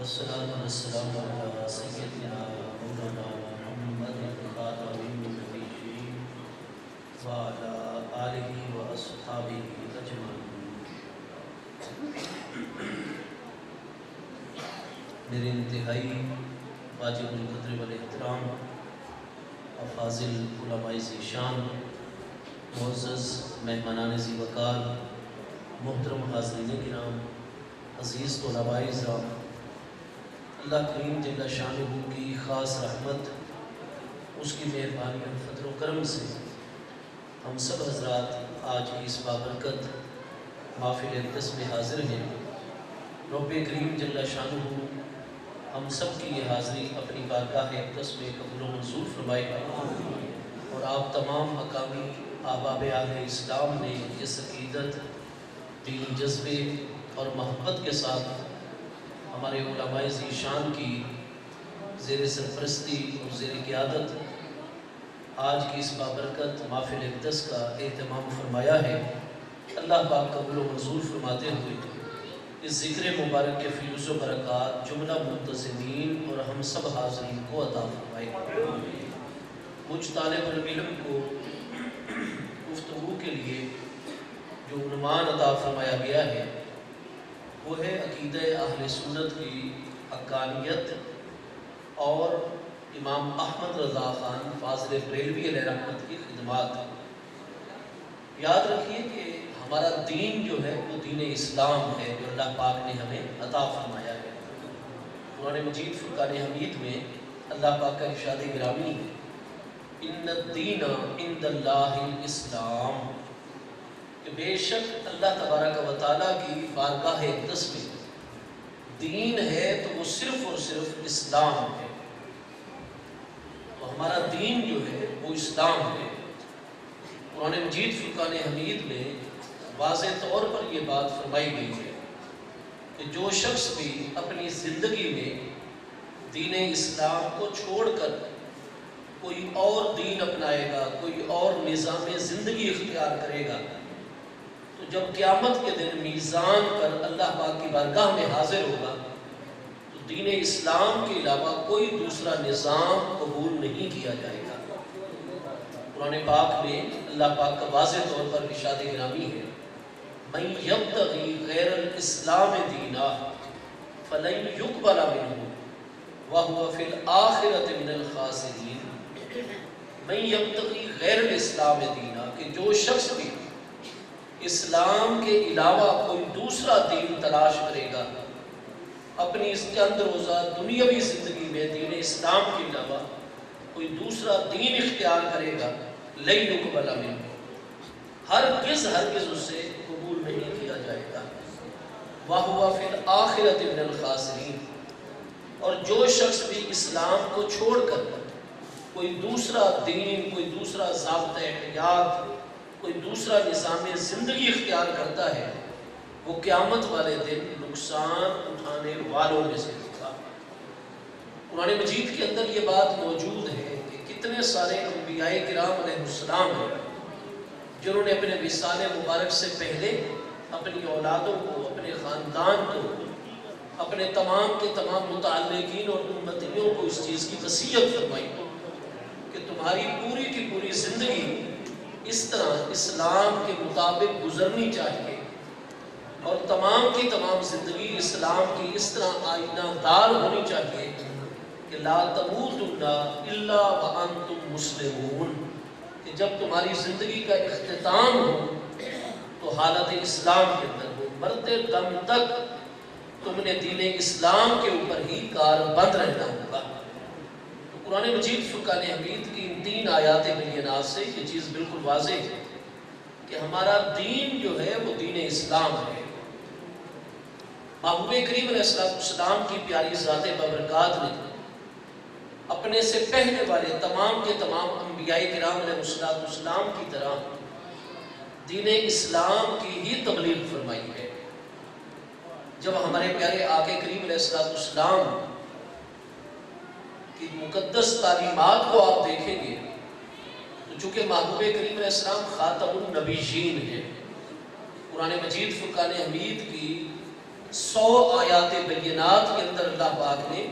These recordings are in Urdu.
والصلاة والسلام على سيدنا مولانا محمد خاتم النبيين وعلى آله وأصحابه أجمعين۔ میرے انتہائی واجب القدر والاحترام افاضل علماء ذیشان، معزز مہمانان ذی وقار، محترم حاضرین کرام، عزیز طلباء احترام، اللہ کریم جل شانہ کی خاص رحمت، اس کی مہربانی اور فضل و کرم سے ہم سب حضرات آج کی اس بابرکت محفل اقدس میں حاضر ہیں۔ رب کریم جل شانہ ہم سب کی یہ حاضری اپنی بارگاہ اقدس میں قبول و منظور فرمائے، اور آپ تمام مقامی احباب اہل اسلام نے اس عقیدت، دینی جذبے اور محبت کے ساتھ ہمارے علماء ذیشان کی زیر سرپرستی اور زیر قیادت آج کی اس بابرکت محفل اقدس کا اہتمام فرمایا ہے۔ اللہ پاک قبول و منظور فرماتے ہوئے اس ذکر مبارک کے فیوز و برکات جملہ منتظمین اور ہم سب حاضرین کو عطا فرمائے۔ مجھ طالب العلم کو گفتگو کے لیے جو عنوان عطا فرمایا گیا ہے وہ ہے عقیدہ اہل سنت کی حقانیت اور امام احمد رضا خان فاضل بریلوی علیہ رحمت کی خدمات۔ یاد رکھیے کہ ہمارا دین جو ہے وہ دین اسلام ہے جو اللہ پاک نے ہمیں عطا فرمایا ہے۔ قرآن مجید فرقان حمید میں اللہ پاک کا ارشاد گرامی ہے، ان الدین عند اللہ الاسلام، کہ بے شک اللہ تبارک و تعالیٰ کی بارگاہ اقدس میں دین ہے تو وہ صرف اور صرف اسلام ہے۔ تو ہمارا دین جو ہے وہ اسلام ہے۔ قرآن مجید فرقان حمید میں واضح طور پر یہ بات فرمائی گئی ہے کہ جو شخص بھی اپنی زندگی میں دین اسلام کو چھوڑ کر کوئی اور دین اپنائے گا، کوئی اور نظام زندگی اختیار کرے گا، تو جب قیامت کے دن میزان پر اللہ پاک کی بارگاہ میں حاضر ہوگا تو دین اسلام کے علاوہ کوئی دوسرا نظام قبول نہیں کیا جائے گا۔ قرآن پاک میں اللہ پاک کا واضح طور پر ارشاد گرامی ہے، من یبتغی غیر الاسلام دینا فلن یقبل منہ وہو فی الآخرۃ من الخاسرین۔ من یبتغی غیر الاسلام دینا، کہ جو شخص بھی اسلام کے علاوہ کوئی دوسرا دین تلاش کرے گا، اپنی اس چند روزہ دنیاوی زندگی میں دین اسلام کے علاوہ کوئی دوسرا دین اختیار کرے گا، لن یقبل منہ، ہرگز اس سے قبول نہیں کیا جائے گا، وَهُوَ فِي الْآخِرَةِ مِنَ الْخَاسِرِينَ، اور جو شخص بھی اسلام کو چھوڑ کر کوئی دوسرا دین، کوئی دوسرا ضابطۂ حیات، کوئی دوسرا نظام زندگی اختیار کرتا ہے، وہ قیامت والے دن نقصان اٹھانے والوں میں سے ہوگا۔ قرآن مجید کے اندر یہ بات موجود ہے کہ کتنے سارے انبیاء کرام علیہ السلام ہیں جنہوں نے اپنے وصال مبارک سے پہلے اپنی اولادوں کو، اپنے خاندان کو، اپنے تمام کے تمام متعلقین اور امتیوں کو اس چیز کی وصیت فرمائی کہ تمہاری پوری کی پوری زندگی اس طرح اسلام کے مطابق گزرنی چاہیے، اور تمام کی تمام زندگی اسلام کی اس طرح آئینہ دار ہونی چاہیے کہ لا تموتن الا وانتم مسلمون، کہ جب تمہاری زندگی کا اختتام ہو تو حالت اسلام کے اندر ہو، مرتے دم تک تم نے دین اسلام کے اوپر ہی کاربند رہنا ہوگا۔ تو قرآن مجید فرقان حمید کی ان 3 آیات بینات سے یہ چیز بالکل واضح ہے کہ ہمارا دین جو ہے وہ دین اسلام ہے۔ محبوب کریم علیہ السلام کی پیاری ذات بابرکات نے اپنے سے پہلے والے تمام کے تمام انبیاء کرام علیہ السلام کی طرح دین اسلام کی ہی تبلیغ فرمائی ہے۔ جب ہمارے پیارے آقا کریم علیہ السلام کی مقدس تعلیمات کو آپ دیکھیں گے تو چونکہ محبوب کریم علیہ السلام خاتم النبیین ہیں، قرآن مجید فرقان حمید کی 100 آیات بینات کے اندر اللہ پاک نے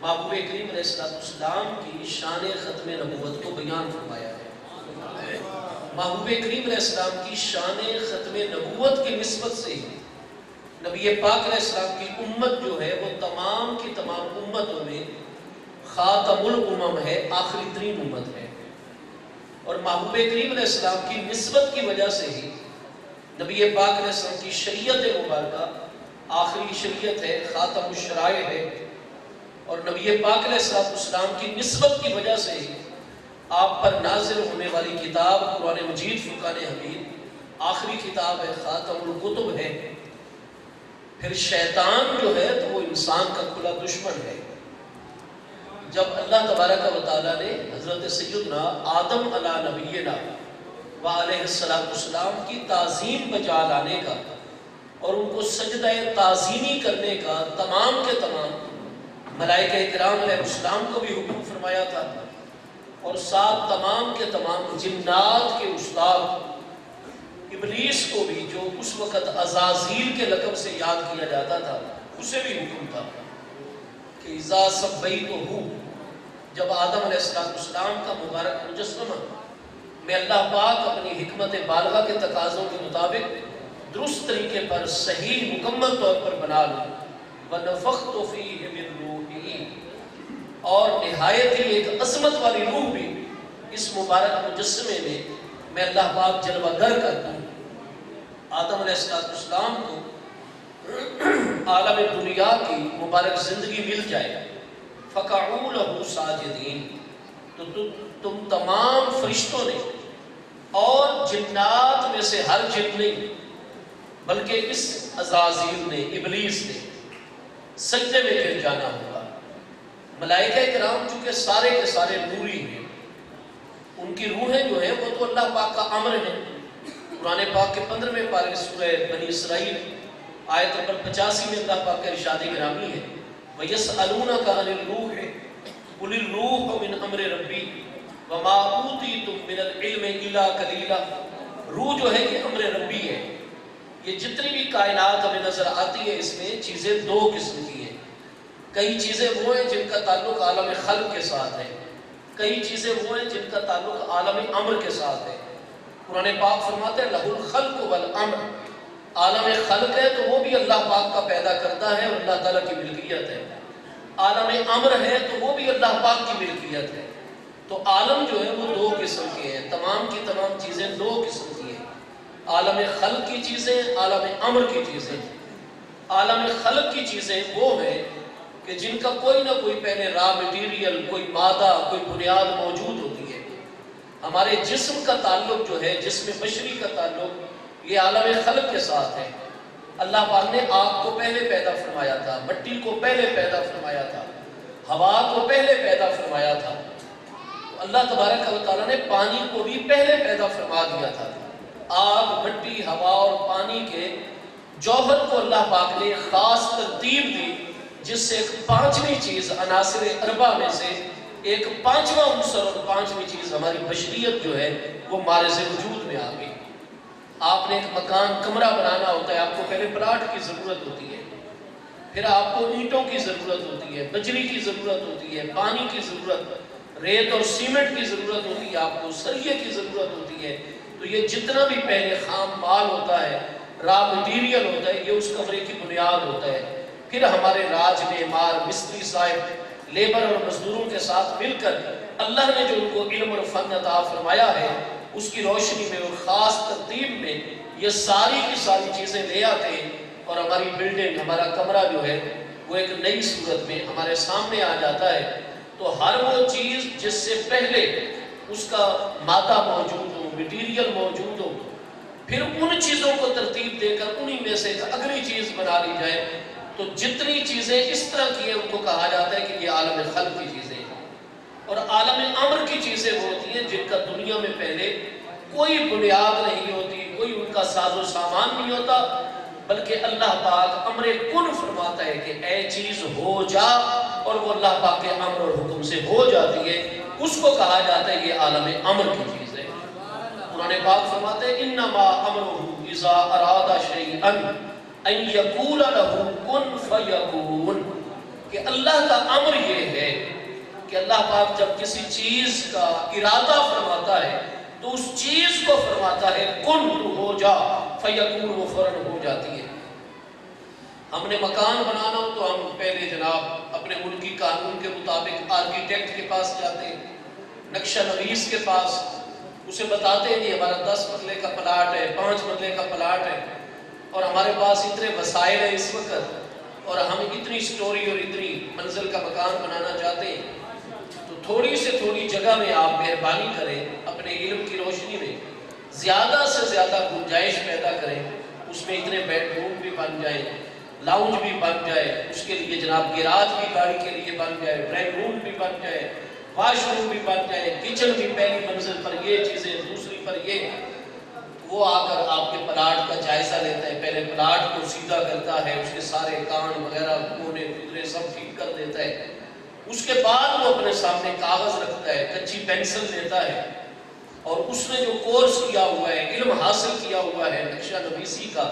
محبوب کریم علیہ السلام کی شان ختم نبوت کو بیان فرمایا ہے۔ محبوب کریم علیہ السلام کی شان ختم نبوت کی نسبت سے ہی نبی پاک علیہ السلام کی امت جو ہے وہ تمام کی تمام امتوں میں خاتم الامم ہے، آخری ترین امت ہے۔ اور محبوب کریم علیہ السلام کی نسبت کی وجہ سے ہی نبی پاک علیہ السلام کی شریعت مبارکہ آخری شریعت ہے، خاتم الشرائع ہے۔ اور نبی پاک علیہ السلام کی نسبت کی وجہ سے ہی آپ پر نازل ہونے والی کتاب قرآن مجید فرقان حمید آخری کتاب ہے، خاتم الکتب ہے۔ پھر شیطان جو ہے تو وہ انسان کا کھلا دشمن ہے۔ جب اللہ تبارک و تعالیٰ نے حضرت سیدنا آدم علیہ نبینا وعلیہ السلام کی تعظیم بجا لانے کا اور ان کو سجدہ تعظیمی کرنے کا تمام کے تمام ملائکہ کرام علیہ السلام کو بھی حکم فرمایا تھا، اور ساتھ تمام کے تمام جنات کے استاد ابلیس کو بھی، جو اس وقت عزازیل کے لقب سے یاد کیا جاتا تھا، اسے بھی حکم تھا کہ اذا سبیتہ، جب آدم علیہ السلام کا مبارک مجسمہ میں اللہ پاک اپنی حکمت بالغہ کے تقاضوں کے مطابق درست طریقے پر صحیح مکمل طور پر بنا لوں، وَنَفَخْتُ فِيهِ مِن رُوحِي، اور نہایت ہی ایک عظمت والی روح بھی اس مبارک مجسمے میں اللہ پاک جلوہ گر کر دوں، آدم علیہ السلام کو عالم دنیا کی مبارک زندگی مل جائے۔ فَقَعُوا لَهُ سَاجِدِينَ، تو تم تمام فرشتوں نے اور جنات میں سے ہر جن نہیں بلکہ اس عزازیل نے، ابلیس نے سجدے میں گر جانا ہوگا۔ ملائکہ کرام چونکہ سارے کے سارے نوری ہیں، ان کی روحیں جو ہیں وہ تو اللہ پاک کا امر ہے۔ قرآن پاک کے 15ویں پارے سورہ بنی اسرائیل آیت نمبر 85 میں اللہ پاک کا ارشاد گرامی ہے، وَيَسْأَلُونَكَ عَنِ الرُّوحِ قُلِ الرُّوحُ مِنْ أَمْرِ رَبِّي وَمَا أُوتِيتُم مِّنَ الْعِلْمِ إِلَّا قَلِيلًا۔ روح جو ہے یہ امر ربی ہے۔ یہ جتنی بھی کائنات ہمیں نظر آتی ہے، اس میں چیزیں دو قسم کی ہیں۔ کئی چیزیں وہ ہیں جن کا تعلق عالم خلق کے ساتھ ہے، کئی چیزیں وہ ہیں جن کا تعلق عالم امر کے ساتھ ہے۔ قرآن پاک فرماتے ہیں لَهُ الْخَلْقُ وَالْأَمْرُ، عالم خلق ہے تو وہ بھی اللہ پاک کا پیدا کرتا ہے اور اللہ تعالیٰ کی ملکیت ہے۔ عالم امر ہے تو وہ بھی اللہ پاک کی ملکیت ہے۔ تو عالم جو ہے وہ دو قسم کے ہیں، تمام کی تمام چیزیں دو قسم کی ہیں، عالم خلق کی چیزیں، عالم امر کی چیزیں۔ عالم خلق کی چیزیں وہ ہیں کہ جن کا کوئی نہ کوئی پہلے را مٹیریل، کوئی مادہ، کوئی بنیاد موجود ہوتی ہے۔ ہمارے جسم کا تعلق جو ہے، جسم بشری کا تعلق، یہ عالم خلق کے ساتھ ہے۔ اللہ پاک نے آگ کو پہلے پیدا فرمایا تھا، مٹی کو پہلے پیدا فرمایا تھا، ہوا کو پہلے پیدا فرمایا تھا۔ اللہ تبارک و تعالیٰ نے پانی کو بھی پہلے پیدا فرما دیا تھا۔ آگ، مٹی، ہوا اور پانی کے جوہر کو اللہ پاک نے خاص ترتیب دی، جس سے ایک پانچویں چیز عناصر اربع میں سے ایک پانچواں عنصر اور پانچویں چیز ہماری بشریت جو ہے وہ مارز وجود میں آ گئی۔ آپ نے ایک مکان، کمرہ بنانا ہوتا ہے، آپ کو پہلے پلاٹ کی ضرورت ہوتی ہے، پھر آپ کو اینٹوں کی ضرورت ہوتی ہے، بجری کی ضرورت ہوتی ہے، پانی کی ضرورت، ریت اور سیمنٹ کی ضرورت ہوتی ہے، آپ کو سریے کی ضرورت ہوتی ہے۔ تو یہ جتنا بھی پہلے خام مال ہوتا ہے، را مٹیریل ہوتا ہے، یہ اس کمرے کی بنیاد ہوتا ہے۔ پھر ہمارے راج، معمار، مستری صاحب، لیبر اور مزدوروں کے ساتھ مل کر اللہ نے جو ان کو علم اور فن عطا فرمایا ہے، اس کی روشنی میں اور خاص ترتیب میں یہ ساری کی ساری چیزیں لے آتے ہیں، اور ہماری بلڈنگ، ہمارا کمرہ جو ہے وہ ایک نئی صورت میں ہمارے سامنے آ جاتا ہے۔ تو ہر وہ چیز جس سے پہلے اس کا مادہ موجود ہو، مٹیریل موجود ہو، پھر ان چیزوں کو ترتیب دے کر انہی میں سے ایک اگلی چیز بنا لی جائے، تو جتنی چیزیں اس طرح کی ہیں ان کو کہا جاتا ہے کہ یہ عالم خلق کی چیزیں ہیں۔ اور عالم امر کی چیزیں وہ ہوتی ہیں جن کا دنیا میں پہلے کوئی بنیاد نہیں ہوتی، کوئی ان کا ساز و سامان نہیں ہوتا، بلکہ اللہ پاک امر کن فرماتا ہے کہ اے چیز ہو جا، اور وہ اللہ پاک کے امر اور حکم سے ہو جاتی ہے۔ اس کو کہا جاتا ہے یہ عالم امر کی چیز ہے۔ قرآن پاک فرماتے ہیں انما امرہ اذا اراد شیئا ان یقول لہ کن فیکون، کہ اللہ کا امر یہ ہے کہ اللہ پاک جب کسی چیز کا ارادہ فرماتا ہے تو اس چیز کو فرماتا ہے کن، تو ہو جا، فیکون، وہ فوراً ہو جاتی ہے۔ ہم نے مکان بنانا ہو تو ہم پہلے جناب اپنے ملکی قانون کے مطابق آرکیٹیکٹ کے پاس جاتے ہیں، نقشہ نویس کے پاس، اسے بتاتے ہیں کہ ہمارا 10 مرلے کا پلاٹ ہے، 5 مرلے کا پلاٹ ہے، اور ہمارے پاس اتنے وسائل ہیں اس وقت، اور ہم اتنی سٹوری اور اتنی منزل کا مکان بنانا چاہتے ہیں، تو تھوڑی سے تھوڑی جگہ میں آپ مہربانی کریں، اپنے علم کی روشنی میں زیادہ سے زیادہ گنجائش پیدا کریں، اس میں اتنے بیڈ روم بھی بن جائیں، لاؤنج بھی بن جائے، اس کے لیے جناب گیراج بھی گاڑی کے لیے بن جائے، ڈرائنگ روم بھی بن جائے، واش روم بھی بن جائے، کچن بھی پہلی منزل پر یہ چیزیں، دوسری پر یہ۔ وہ آ کر آپ کے پلاٹ کا جائزہ لیتا ہے، پہلے پلاٹ کو سیدھا کرتا ہے، اس کے سارے کان وغیرہ کونے پترے سب ٹھیک کر دیتا ہے، اس کے بعد وہ اپنے سامنے کاغذ رکھتا ہے، کچی پینسل دیتا ہے، اور اس نے جو کورس کیا ہوا ہے، علم حاصل کیا ہوا ہے نقشہ نویسی کا،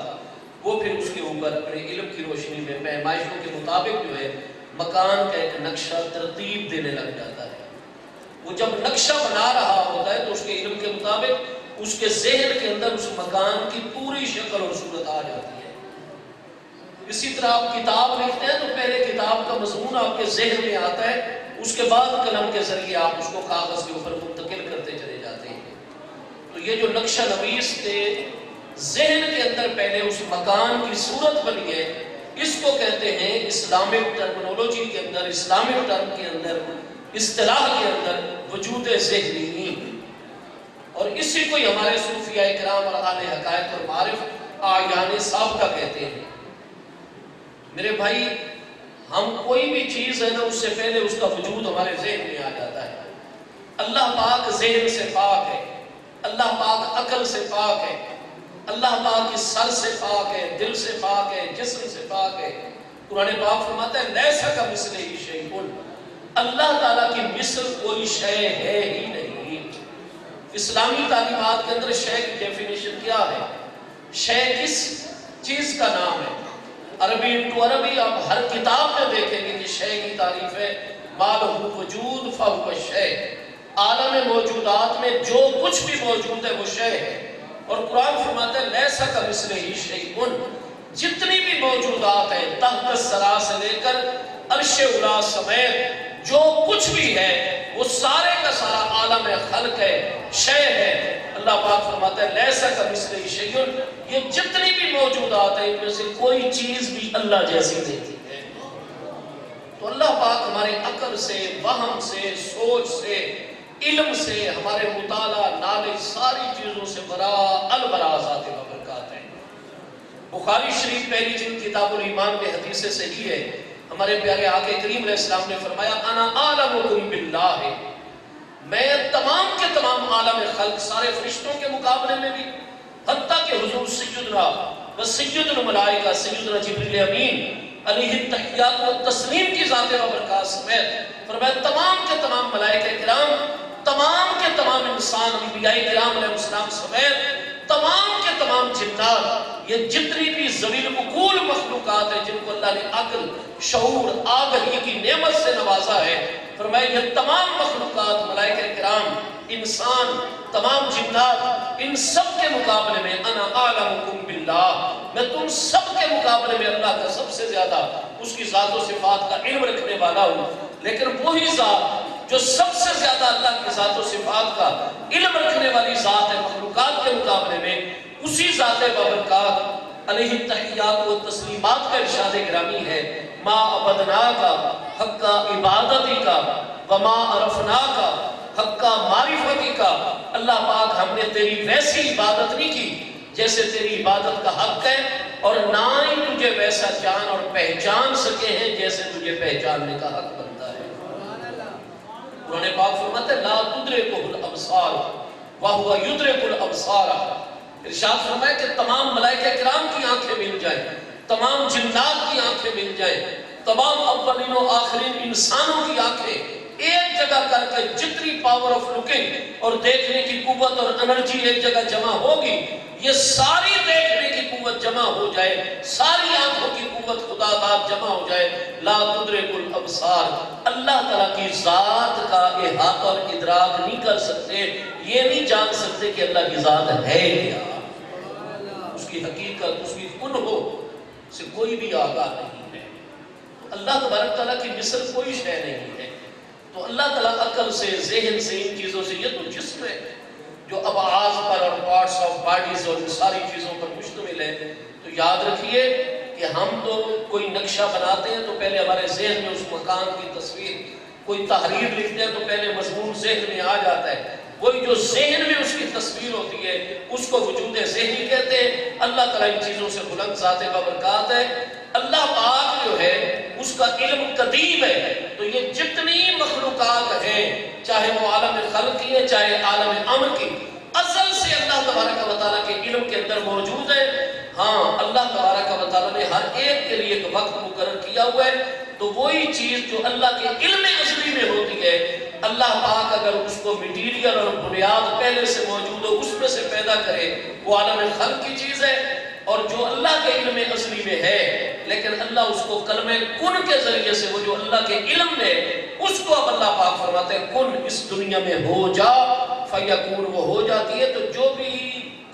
وہ پھر اس کے اوپر اپنے علم کی روشنی میں پیمائشوں کے مطابق جو ہے مکان کا ایک نقشہ ترتیب دینے لگ جاتا ہے۔ وہ جب نقشہ بنا رہا ہوتا ہے تو اس کے علم کے مطابق اس کے ذہن کے اندر اس مکان کی پوری شکل اور صورت آ جاتی ہے۔ اسی طرح آپ کتاب لکھتے ہیں تو پہلے کتاب کا مضمون آپ کے ذہن میں آتا ہے، اس کے بعد قلم کے ذریعے آپ اس کو کاغذ کے اوپر منتقل کرتے چلے جاتے ہیں۔ تو یہ جو نقشہ نویس کے ذہن کے اندر پہلے اس مکان کی صورت بنی ہے، اس کو کہتے ہیں اسلامک ٹرمنالوجی کے اندر، اسلامک ٹرم کے اندر، اصطلاح کے اندر وجود ذہنی، اور اسی کو ہی ہمارے صوفیاء کرام اور اہل حقائق اور معارف اعیان سابقہ کہتے ہیں۔ میرے بھائی، ہم کوئی بھی چیز ہے نا، اس سے پہلے اس کا وجود ہمارے ذہن میں آ جاتا ہے۔ اللہ پاک ذہن سے پاک ہے، اللہ پاک عقل سے پاک ہے، اللہ پاک اس سر سے پاک ہے، دل سے پاک ہے، جسم سے پاک ہے۔ قرآن پاک فرماتا ہے لیس کمثلہ شیء، اللہ تعالیٰ کی مثل کوئی شے ہے ہی نہیں۔ اسلامی تعلیمات کے اندر شے کی ڈیفینیشن کیا ہے؟ شے کس چیز کا نام ہے؟ عربی انٹو عربی آپ ہر کتاب میں دیکھیں گے کہ شے کی تعریف ہے ما لہ وجود فہو شے، عالم موجودات میں جو کچھ بھی موجود ہے وہ شے ہے۔ اور قرآن فرماتا ہے لیس کمثلہ شیء، جتنی بھی موجودات ہیں تحت الثری سے لے کر عرش اولی سمیت جو کچھ بھی ہے وہ سارے کا سارا عالم خلق ہے، شے ہے۔ اللہ پاک فرماتا ہے لیس کمثلہ شیء، یہ جتنی بھی موجودات ہیں ان میں سے کوئی چیز بھی اللہ جیسی نہیں ہے۔ تو اللہ پاک ہمارے عقل سے، وہم سے، سوچ سے، علم سے، ہمارے مطالعہ، نالج، ساری چیزوں سے براء البراء ذات و برکات ہے۔ بخاری شریف پہلی جلد کتاب الایمان میں حدیث صحیح ہے، ہمارے پیارے آقا کریم علیہ السلام نے فرمایا انا اعلمکم باللہ، میں تمام کے تمام عالم خلق، سارے فرشتوں کے مقابلے میں بھی، حتیٰ کہ حضور سیدنا و سید الملائکہ سیدنا جبریل امین علیہ التحیات و تسلیم کی ذات و برکات سمیت، فرمایا تمام کے تمام ملائکہ کرام، تمام کے تمام انسان، انبیاء کرام علیہ السلام سمیت تمام کے تمام جنات، یہ جتنی بھی ذویل عقول مخلوقات ہیں جن کو اللہ نے عقل، شعور، آگہی کی نعمت سے نوازا ہے، فرمایا یہ تمام مخلوقات، ملائکہ کرام، انسان، تمام جنات، ان سب کے مقابلے میں انا اعلمکم باللہ، میں تم سب کے مقابلے میں اللہ کا سب سے زیادہ اس کی ذات و صفات کا علم رکھنے والا ہوں۔ لیکن وہی ذات جو سب سے زیادہ اللہ کی ذات و صفات کا علم رکھنے والی ذات ہے مخلوقات کے مقابلے میں، اسی ذات بابرکات علیہ التحیات و تسلیمات کا ارشاد گرامی ہے ما عبدناک حق عبادتی کا وما عرفناک حق معرفتی کا، اللہ پاک ہم نے تیری ویسی عبادت نہیں کی جیسے تیری عبادت کا حق ہے، اور نہ ہی تجھے ویسا جان اور پہچان سکے ہیں جیسے تجھے پہچاننے کا حق بنتا ہے۔ قرآن پاک فرماتا ہے لا تدرکہ الابصار وہو یدرک الابصار، ارشاد فرمایا کہ تمام ملائکہ کرام کی آنکھیں مل جائیں، تمام جنات کی آنکھیں مل جائیں، تمام اولین و آخرین انسانوں کی آنکھیں ایک جگہ کر کے جتنی پاور آف لکنگ اور دیکھنے کی قوت اور انرجی ایک جگہ جمع ہوگی، یہ ساری دیکھنے کی قوت جمع ہو جائے، ساری آنکھوں کی قوت خدا بات جمع ہو جائے، لا تدرک الابصار، اللہ تعالیٰ کی ذات کا احاطہ اور ادراک نہیں کر سکتے، یہ نہیں جان سکتے کہ اللہ کی ذات ہے کیا، اس کی حقیقت، اس کی کنہوں سے کوئی بھی آگاہ نہیں ہے۔ اللہ تبارک تعالیٰ کی مثل کوئی شے نہیں ہے۔ تو اللہ تعالیٰ عقل سے، ذہن سے، ان چیزوں سے، یہ تو جسم ہے جو ابعاض پر اور پارٹس آف باڈیز اور ان ساری چیزوں پر مشتمل ہے۔ تو یاد رکھیے کہ ہم تو کوئی نقشہ بناتے ہیں تو پہلے ہمارے ذہن میں اس مکان کی تصویر، کوئی تحریر لکھتے ہیں تو پہلے مضمون ذہن میں آ جاتا ہے، وہی جو ذہن میں اس کی تصویر ہوتی ہے اس کو وجود ذہنی کہتے ہیں۔ اللہ تعالیٰ ان چیزوں سے بلند ذات بابرکات ہے۔ اللہ پاک جو ہے اس کا علم قدیم ہے، تو یہ جتنی مخلوقات ہیں، چاہے وہ عالم خلق کی ہے چاہے عالم امر کی، ازل سے اللہ تبارک و تعالیٰ کے علم کے اندر موجود ہے۔ ہاں، اللہ تبارک و تعالیٰ نے ہر ایک کے لیے ایک وقت مقرر کیا ہوا ہے، تو وہی چیز جو اللہ کے علم ازلی میں ہوتی ہے، اللہ پاک اگر اس کو مٹیریل اور بنیاد پہلے سے موجود ہو اس میں سے پیدا کرے، وہ عالم خلق کی چیز ہے۔ اور جو اللہ کے علم ازلی میں ہے لیکن اللہ اس کو کلمہ کن کے ذریعے سے، وہ جو اللہ کے علم میں اس کو اب اللہ پاک فرماتے ہیں کن، اس دنیا میں ہو جا، فیکون، وہ ہو جاتی ہے۔ تو جو بھی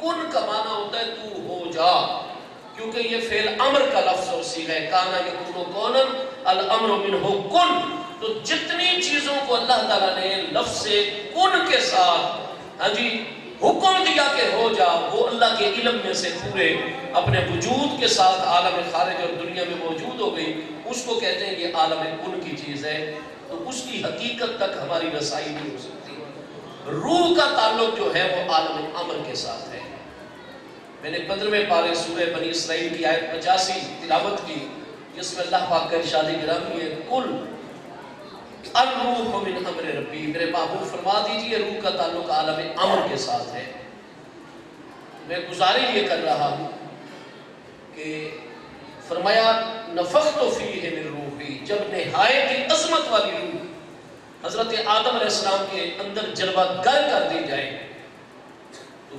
کن کا معنی ہوتا ہے تو ہو جا، کیونکہ یہ فعل امر کا لفظ اور صیغہ ہے، کانا یکون کونن، الامر منہ کن۔ تو جتنی چیزوں کو اللہ تعالیٰ نے لفظ کن کے ساتھ حکم دیا کہ ہو جا، وہ اللہ کے علم میں سے پورے اپنے وجود کے ساتھ عالم خارج اور دنیا میں موجود ہو گئی، اس کو کہتے ہیں یہ عالم کن کی چیز ہے۔ تو اس کی حقیقت تک ہماری رسائی نہیں ہو سکتی۔ روح کا تعلق جو ہے وہ عالم امر کے ساتھ ہے۔ میں نے 15ویں پارے سورہ بنی اسرائیل کی آیت 85 تلاوت کی، جس میں اللہ پاک کا ارشاد گرامی ہے، کل الروح من امر ربی، میرے محبوب فرما دیجئے روح کا تعلق عالم امر کے ساتھ ہے۔ میں گزارش یہ کر رہا ہوں کہ فرمایا نفخت فیہ من روحی، جب نہایت ہی عظمت والی روح حضرت آدم علیہ السلام کے اندر جلوہ گر کر دی جائے تو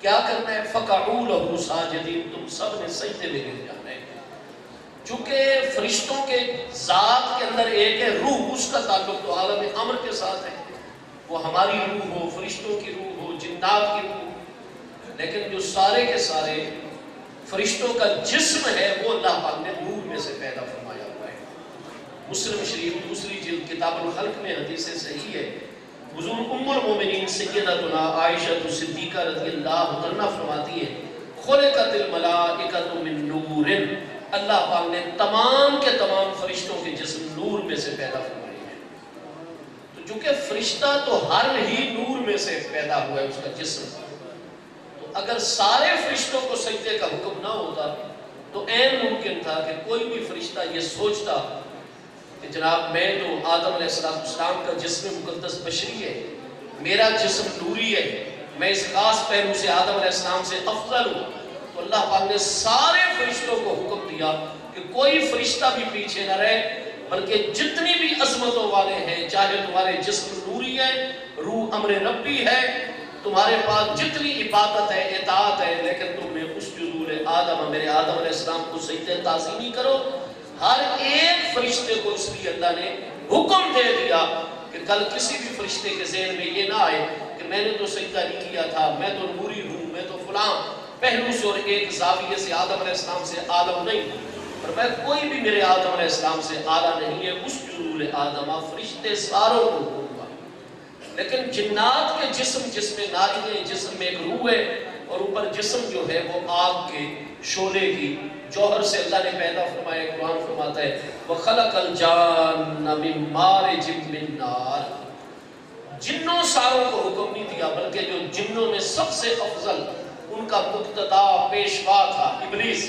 کیا کرنا ہے؟ فقعوا لہ ساجدین، تم سب نے سجدے میں گر جانا ہے۔ چونکہ فرشتوں کے ذات کے اندر ایک ہے روح، اس کا تعلق تو عالم امر کے ساتھ ہے، وہ ہماری روح ہو، فرشتوں کی روح ہو، جنات کی روح ہو، لیکن جو سارے کے سارے فرشتوں کا جسم ہے وہ اللہ پاک نے نور میں سے پیدا فرمایا ہوا ہے۔ مسلم شریف دوسری جلد کتاب الخلق میں حدیث صحیح ہے، حضور ام المومنین سیدتنا عائشہ صدیقہ رضی اللہ عنہا فرماتی ہے، خلقت الملائکۃ من نور، اللہ پاک نے تمام کے تمام فرشتوں کے جسم نور میں سے پیدا فرمائے ہیں۔ تو چونکہ فرشتہ تو ہر ہی نور میں سے پیدا ہوا ہے اس کا جسم، تو اگر سارے فرشتوں کو سجدے کا حکم نہ ہوتا تو عین ممکن تھا کہ کوئی بھی فرشتہ یہ سوچتا کہ جناب میں تو آدم علیہ السلام کا جسم مقدس بشری ہے، میرا جسم نوری ہے، میں اس خاص پہلو سے آدم علیہ السلام سے افضل ہوں۔ تو اللہ پاک نے سارے فرشتوں کو حکم دیا کہ کوئی فرشتہ بھی پیچھے نہ رہے، بلکہ جتنی بھی عظمتوں والے ہیں، چاہے تمہارے جسم نوری ہے، روح امر ربی ہے، تمہارے پاس جتنی عبادت ہے، اطاعت ہے، لیکن تم نے اس جذور آدم، میرے آدم علیہ السلام کو سجدہ تعظیمی کرو۔ ہر ایک فرشتے کو اس لیے اللہ نے حکم دے دیا کہ کل کسی بھی فرشتے کے ذہن میں یہ نہ آئے کہ میں نے تو سجدہ نہیں کیا تھا، میں تو نوری ہوں، میں تو فلاں پہلو سے اور ایک زاویے سے آدم علیہ السلام سے عالم نہیں، اور میں کوئی بھی میرے آدم علیہ السلام سے اعلیٰ نہیں ہے، اس جذور آدمہ فرشتے ساروں کو ہوگا۔ لیکن جنات کے جسم، جسم ناری ہے، جسم میں ایک روح ہے، اور اوپر جسم جو ہے وہ آگ کے شعلے کی جوہر سے اللہ نے پیدا فرمایا۔ قرآن فرماتا ہے وَخَلَقَ الْجَانَّ مِن مَارِجٍ مِّن نَارٍ، جنوں ساروں کو حکم نہیں دیا، بلکہ جو جنوں میں سب سے افضل، ان کا مقتدا پیشوا تھا ابلیس،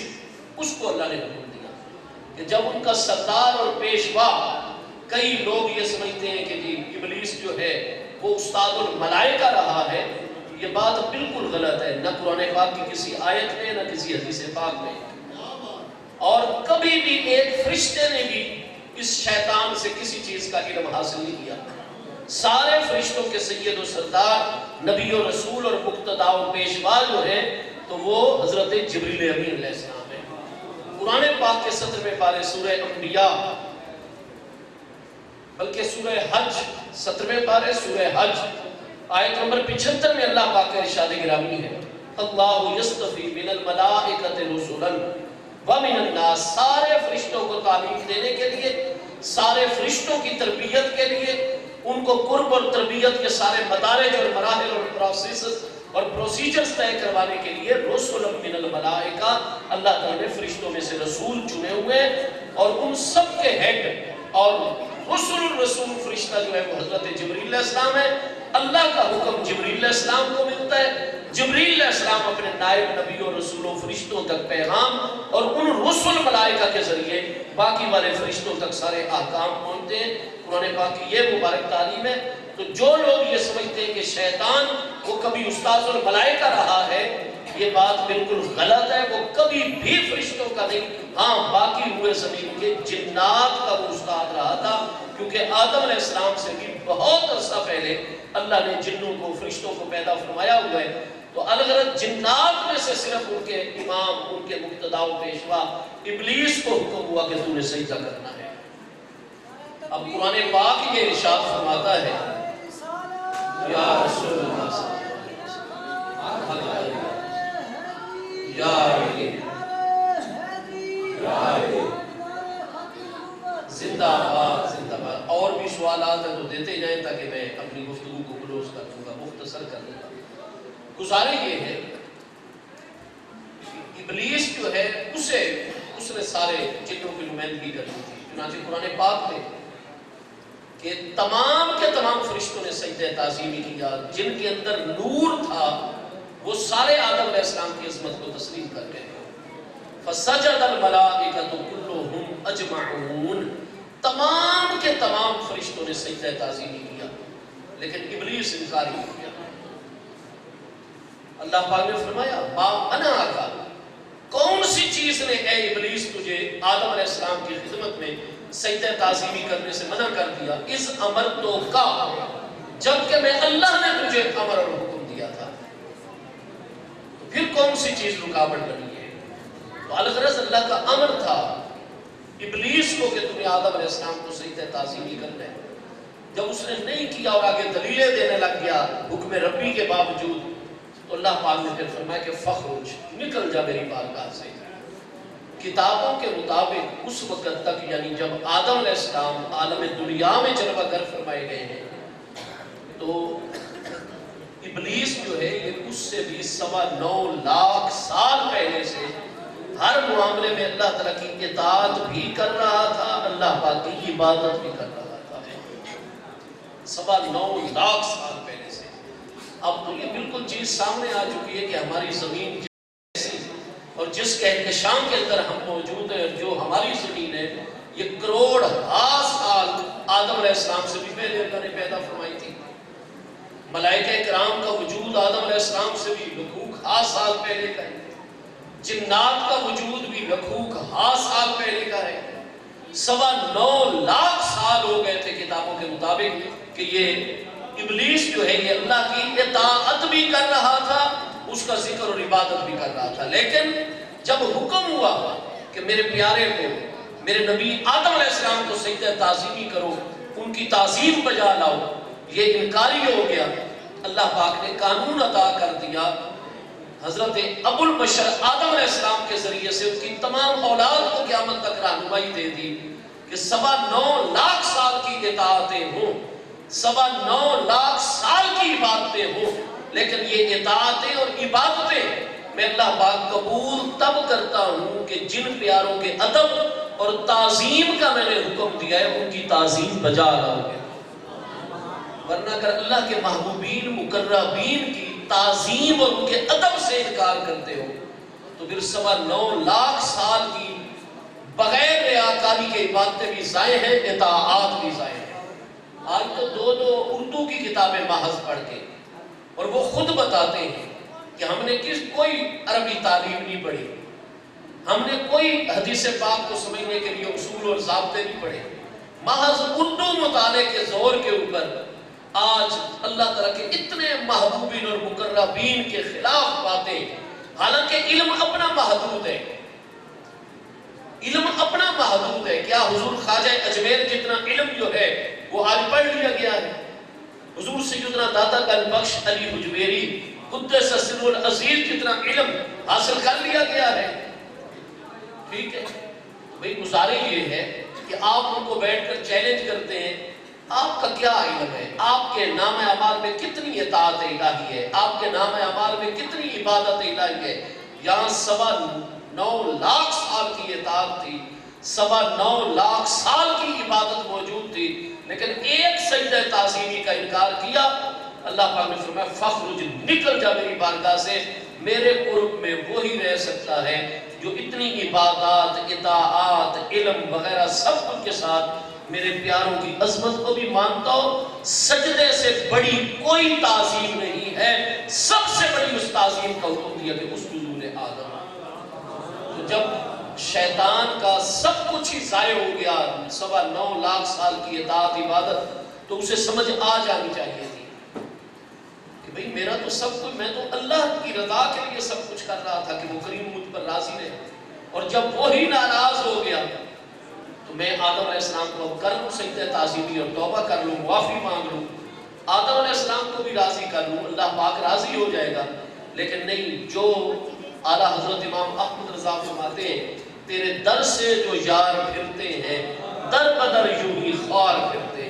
اس کو اللہ نے حکم دیا کہ جب ان کا سردار اور پیشوا، کئی لوگ یہ سمجھتے ہیں کہ جی ابلیس جو ہے وہ استاد الملائکہ رہا ہے، یہ بات بالکل غلط ہے، نہ قرآن پاک کی کسی آیت میں نہ کسی حدیث پاک میں، اور کبھی بھی ایک فرشتے نے بھی اس شیطان سے کسی چیز کا علم حاصل نہیں کیا. سارے فرشتوں کے سید و سردار، نبی و رسول اور مقتدا و پیشوا جو ہیں تو وہ حضرت جبریل امین علیہ السلام ہیں. قرآن پاک کے 17ویں پارے سورہ انبیاء بلکہ سورہ حج 17ویں پارے سورہ حج آیت نمبر 75 میں اللہ پاک کا ارشاد گرامی ہے اللہ یصطفی من الملائکۃ رسلا ومن الناس. سارے فرشتوں کو تعلیم دینے کے لیے، سارے فرشتوں کی تربیت کے لیے، ان کو قرب اور تربیت کے سارے مدارج اور مراحل اور پروسیسز اور پروسیجرز طے کروانے کے لیے رسلا من الملائکہ، اللہ تعالیٰ نے فرشتوں میں سے رسول چنے ہوئے اور ان سب کے ہیڈ اور رسول الرسول فرشتہ جو ہے وہ حضرت جبریل علیہ السلام ہے. اللہ کا حکم جبریل علیہ السلام کو ملتا ہے. جبریل علیہ السلام اپنے نائب نبی اور رسول و فرشتوں تک پیغام اور ان رسل ملائکہ کے ذریعے باقی والے فرشتوں تک سارے احکام پہنچتے ہیں. قرآن پاک کی یہ مبارک تعلیم ہے. تو جو لوگ یہ سمجھتے ہیں کہ شیطان وہ کبھی استاذ الملائکہ رہا ہے، یہ بات بالکل غلط ہے. وہ کبھی بھی فرشتوں کا نہیں، ہاں باقی ہوئے زمین کے جنات کا وہ استاد رہا تھا، کیونکہ آدم علیہ السلام سے بھی بہت عرصہ پہلے اللہ نے جنوں کو فرشتوں کو پیدا فرمایا ہوا ہے. تو الغرض جنات میں سے صرف ان کے امام، ان کے مقتدا و پیشوا ابلیس کو حکم ہوا کہ تو نے سجدہ کرنا ہے. اب قرآن پاک یہ ارشاد فرماتا ہے یا رسول اللہ صلی اللہ علیہ وسلم زندہ باد زندہ باد. اور بھی سوالات ہیں تو دیتے جائیں تاکہ میں اپنی گفتگو کو کلوز کر دوں گا، مختصر کر دوں گا. گزارش یہ ہے ابلیس جو ہے اس نے سارے جنوں کی نمائندگی کرنی تھی. چنانچہ قرآن پاک میں کہ تمام کے تمام فرشتوں نے سجدہ تعظیمی کیا. جن کے اندر نور تھا وہ سارے آدم علیہ السلام کی عظمت کو تسلیم کر گئے. فسجد الملائکۃ کلھم اجمعون. تمام کے تمام فرشتوں نے سجدہ تعظیمی کیا لیکن ابلیس انکاری ہو گیا. اللہ پاک نے فرمایا ما منعک، کون سی چیز نے اے ابلیس تجھے آدم علیہ السلام کی خدمت میں سجدہ تعظیمی کرنے سے منع کر دیا؟ اس امرتک، جبکہ میں اللہ نے تجھے امر اور حکم دیا تھا. پھر کون سی چیز رکاوٹ بنی ہے؟ تو الغرض اللہ کا امر تھا ابلیس کو کہ تمہیں آدم علیہ السلام کو سجدہ تعظیمی کرنا ہے. جب اس نے نہیں کیا اور آگے دلیلیں دینے لگ گیا حکم ربی کے باوجود، تو اللہ پاک نے پھر فرمایا کہ فخرج، نکل جا میری بارگاہ سے. کتابوں کے مطابق اس وقت تک، یعنی جب آدم علیہ السلام عالم دنیا میں جلوہ گر فرمائے گئے ہیں، تو ابلیس جو ہے یہ اس سے بھی 9.25 لاکھ سال پہلے سے ہر معاملے میں اللہ تعالیٰ کی اطاعت بھی کر رہا تھا، اللہ پاک کی عبادت بھی کر رہا تھا. 9.25 لاکھ سال پہلے سے. اب تو یہ بالکل چیز سامنے آ چکی ہے کہ ہماری زمین جیسی اور جس کہکشاں کے اندر ہم موجود ہیں، جو ہماری زمین ہے، یہ کروڑ سال آدم علیہ السلام سے بھی پہلے اللہ نے پیدا فرمائی تھی. ملائکہ کرام کا وجود آدم علیہ السلام سے بھی لکھوک سال پہلے کا ہے. جنات کا وجود بھی لکھوک سال پہلے کا ہے. 9.25 لاکھ سال ہو گئے تھے کتابوں کے مطابق کہ یہ ابلیس جو ہے یہ اللہ کی اطاعت بھی کر رہا تھا، اس کا ذکر اور عبادت بھی کر رہا تھا. لیکن جب حکم ہوا کہ میرے پیارے کو، میرے نبی آدم علیہ السلام کو سجدہ تعظیمی کرو، ان کی تعظیم بجا لاؤ، یہ انکاری ہو گیا. اللہ پاک نے قانون عطا کر دیا حضرت ابو البشر آدم علیہ السلام کے ذریعے سے ان کی تمام اولاد کو قیامت تک رہنمائی دے دی کہ 9.25 لاکھ سال کی اطاعتیں ہوں، 9.25 لاکھ سال کی عبادتیں ہوں، لیکن یہ اطاعتیں اور عبادتیں میں اللہ پاک قبول تب کرتا ہوں کہ جن پیاروں کے ادب اور تعظیم کا میں نے حکم دیا ہے ان کی تعظیم بجا لاؤ گے. ورنہ اگر اللہ کے محبوبین مقربین کی تعظیم اور ان کے ادب سے انکار کرتے ہو تو پھر 9.25 لاکھ سال کی بغیر ریاکاری کے عبادتیں بھی ضائع ہیں، اطاعات بھی ضائع ہیں. آج تو دو اردو کی کتابیں محض پڑھ کے، اور وہ خود بتاتے ہیں کہ ہم نے کوئی عربی تعلیم نہیں پڑھی، ہم نے کوئی حدیث پاک کو سمجھنے کے لیے اصول اور ضابطے نہیں پڑھے، محض اردو مطالعے کے زور کے اوپر آج اللہ تعالیٰ کے اتنے محبوبین اور مقربین کے خلاف باتیں، حالانکہ علم اپنا محدود ہے، علم اپنا محدود ہے. کیا حضور خواجہ اجمیر جتنا علم جو ہے وہ آج پڑھ لیا گیا ہے؟ حضور سیدنا داتا گنج بخش علی حجویری قدس سر العزیز جتنا علم حاصل کر لیا گیا ہے؟ ٹھیک ہے بھئی، گزارش یہ ہے کہ آپ ان کو بیٹھ کر چیلنج کرتے ہیں، آپ کا کیا علم ہے؟ آپ کے نام اعمال میں کتنی اطاعت الہی ہے؟ آپ کے نام اعمال میں کتنی عبادت الہی ہے؟ یہاں 9.25 لاکھ سال کی اطاعت تھی، 9.25 لاکھ سال کی عبادت موجود تھی، لیکن ایک سجدہ تعظیمی کا انکار کیا. اللہ پاک نے فرمایا فخرج، نکل جا میری بارگاہ سے، میرے قرب میں وہی رہ سکتا ہے جو اتنی عبادات، اطاعات، علم وغیرہ سب کچھ کے ساتھ میرے پیاروں کی عظمت کو بھی مانتا ہو. سجدے سے بڑی کوئی تعظیم نہیں ہے، سب سے بڑی اس تعظیم کا حکم دیا کہ اس حضور آدم. تو جب شیطان کا سب کچھ ہی ضائع ہو گیا، 9.25 لاکھ سال کی اطاعت عبادت، تو اسے سمجھ آ جانی چاہیے تھی کہ بھئی میرا تو سب کچھ، میں تو اللہ کی رضا کے لیے سب کچھ کر رہا تھا کہ وہ کریم مجھ پر راضی رہے، اور جب وہی ناراض ہو گیا تو میں آدم علیہ السلام کو اب کر لوں سجدہ تعظیمی اور توبہ کر لوں، معافی مانگ لوں، آدم علیہ السلام کو بھی راضی کر لوں، اللہ پاک راضی ہو جائے گا. لیکن نہیں، جو اعلیٰ حضرت امام احمد رضا فرماتے ہیں تیرے در سے جو یار پھرتے ہیں در بدر یوں ہی خوار پھرتے ہیں.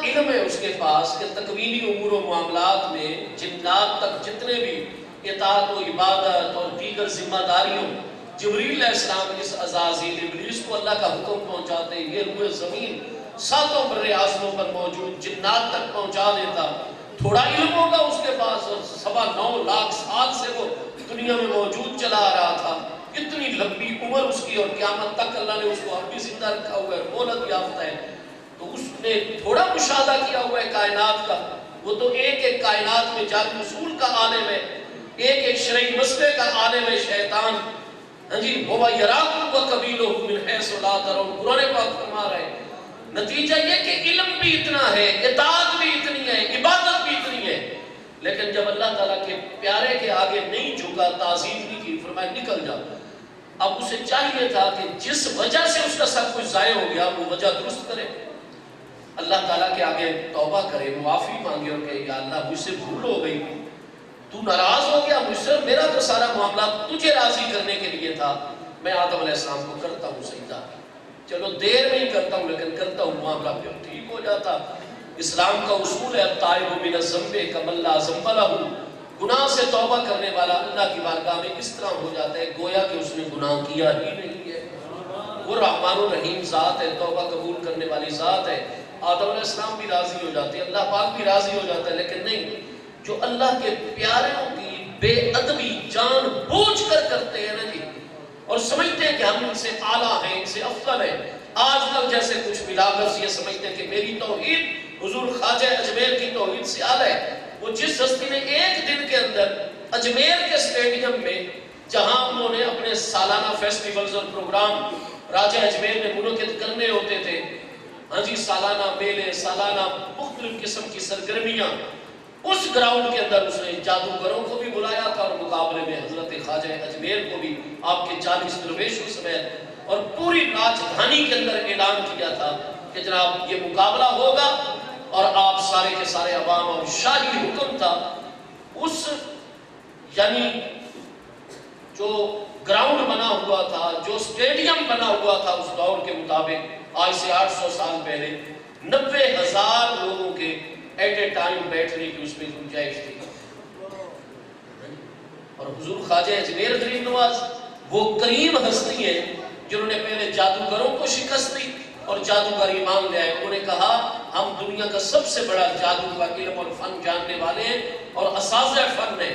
علم ہے اس کے پاس کہ تکوینی امور و معاملات میں جنات تک جتنے بھی اطاعت و عبادت اور دیگر ذمہ داریوں، جبریل علیہ السلام اس عزازیل ابلیس کو اللہ کا حکم پہنچاتے، یہ روئے زمین 7 بر اعظموں پر موجود جنات تک پہنچا دیتا. تھوڑا علم ہوگا اس کے پاس، اور 9.25 لاکھ سال سے وہ دنیا میں موجود چلا آ رہا تھا، اتنی لمبی عمر اس کی، اور قیامت تک اللہ نے اس کو اب بھی زندہ رکھا ہوا ہے، مہلت یافتہ ہے. تو اس نے تھوڑا مشاہدہ کیا ہوا ہے کائنات کا، وہ تو ایک ایک کائنات میں جادو اصول کا عالم ہے، ایک ایک شرعی مسئلے کا عالم ہے شیطان. ہاں جی، وَمَا يَرَاكُمْ وَقَبِيلُهُ مِنْ حَيْثُ لَا تَرَوْنَ، قرآن پاک فرما رہے ہیں. نتیجہ یہ کہ علم بھی اتنا ہے، اطاعت بھی اتنی ہے، عبادت بھی اتنی ہے، لیکن جب اللہ تعالیٰ کے پیارے کے آگے نہیں جھکا، تعظیم نہیں کی، فرمایا نکل جا. اب اسے چاہیے تھا کہ جس وجہ سے اس کا سب کچھ ضائع ہو گیا وہ وجہ درست کرے، اللہ تعالیٰ کے آگے توبہ کرے، معافی مانگے اور کہے یا اللہ مجھ سے بھول ہو گئی، تو ناراض ہو گیا مجھ سے، میرا تو سارا معاملہ تجھے راضی کرنے کے لیے تھا. میں آدم علیہ السلام کو کرتا ہوں سجدہ، چلو دیر میں ہی کرتا ہوں لیکن کرتا ہوں، معاملہ پھر ٹھیک ہو جاتا. اسلام کا اصول ہے التائب من الذنب کمن لا ذنب لہ، گناہ سے توبہ کرنے والا اللہ کی بارگاہ میں اس طرح ہو جاتا ہے گویا کہ اس نے گناہ کیا ہی نہیں ہے. وہ رحمان الرحیم ذات ہے، توبہ قبول کرنے والی ذات ہے. آدم علیہ السلام بھی راضی ہو جاتے ہیں، اللہ پاک بھی راضی ہو جاتا ہے، لیکن نہیں، جو اللہ کے پیاروں کی بے ادبی جان بوجھ کر کرتے ہیں نا جی، اور سمجھتے ہیں کہ ہم ان سے اعلیٰ ہیں، ان سے افضل ہیں. آج تک جیسے کچھ ملاغرز یہ سمجھتے ہیں کہ میری توحید حضور خواجہ اجمیر کی توحید سے اعلیٰ ہے. وہ جس ہستی نے ایک دن کے اندر اجمیر کے اسٹیڈیم میں، جہاں انہوں نے اپنے سالانہ فیسٹیولز اور پروگرام راجہ اجمیر میں منعقد کرنے ہوتے تھے، ہاں جی، سالانہ میلے، سالانہ مختلف قسم کی سرگرمیاں، اس گراؤنڈ کے اندر اس نے جادوگروں کو بھی بلایا تھا، اور مقابلے میں حضرت خواجہ اجمیر کو بھی آپ کے 40 درویشوں سمیت، اور پوری راجدھانی کے اندر اعلان کیا تھا کہ جناب یہ مقابلہ ہوگا، اور آپ سارے کے سارے عوام، اور شاہی حکم تھا. اس یعنی جو گراؤنڈ بنا ہوا تھا، جو اسٹیڈیم بنا ہوا تھا اس دور کے مطابق، آج سے 800 سال پہلے 90,000 لوگوں کے ایٹ اے ٹائم بیٹھنے کی اس میں گنجائش تھی. اور حضور خواجہ اجمیر غریب نواز وہ کریم ہستی ہیں جنہوں نے پہلے جادوگروں کو شکست دی، اور اور جادوگر ایمان لے آئے. انہوں نے کہا ہم دنیا کا سب سے بڑا جادو کا علم اور فن جاننے والے ہیں اور اساتذہ فن ہیں.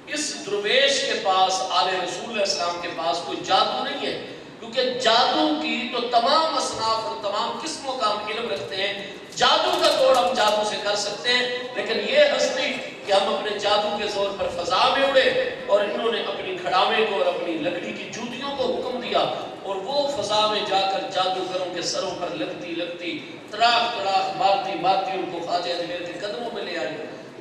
اس درویش کے پاس آل رسول علیہ السلام کے پاس کوئی جادو نہیں ہے، کیونکہ جادو کی تو تمام اصناف اور تمام قسموں کا ہم علم رکھتے ہیں. جادو کا توڑ ہم جادو سے کر سکتے ہیں، لیکن یہ ہستی کہ ہم اپنے جادو کے زور پر فضا میں اڑے. اور انہوں نے اپنی کھڑاوے کو اور اپنی لکڑی کی جوتیوں کو حکم دیا اور وہ فضا میں جا کر جادوگروں کے سروں پر لگتی لگتی تڑاک تڑاک مارتی مارتی ان کو خواجہ اجمیر کے قدموں میں لے آئی.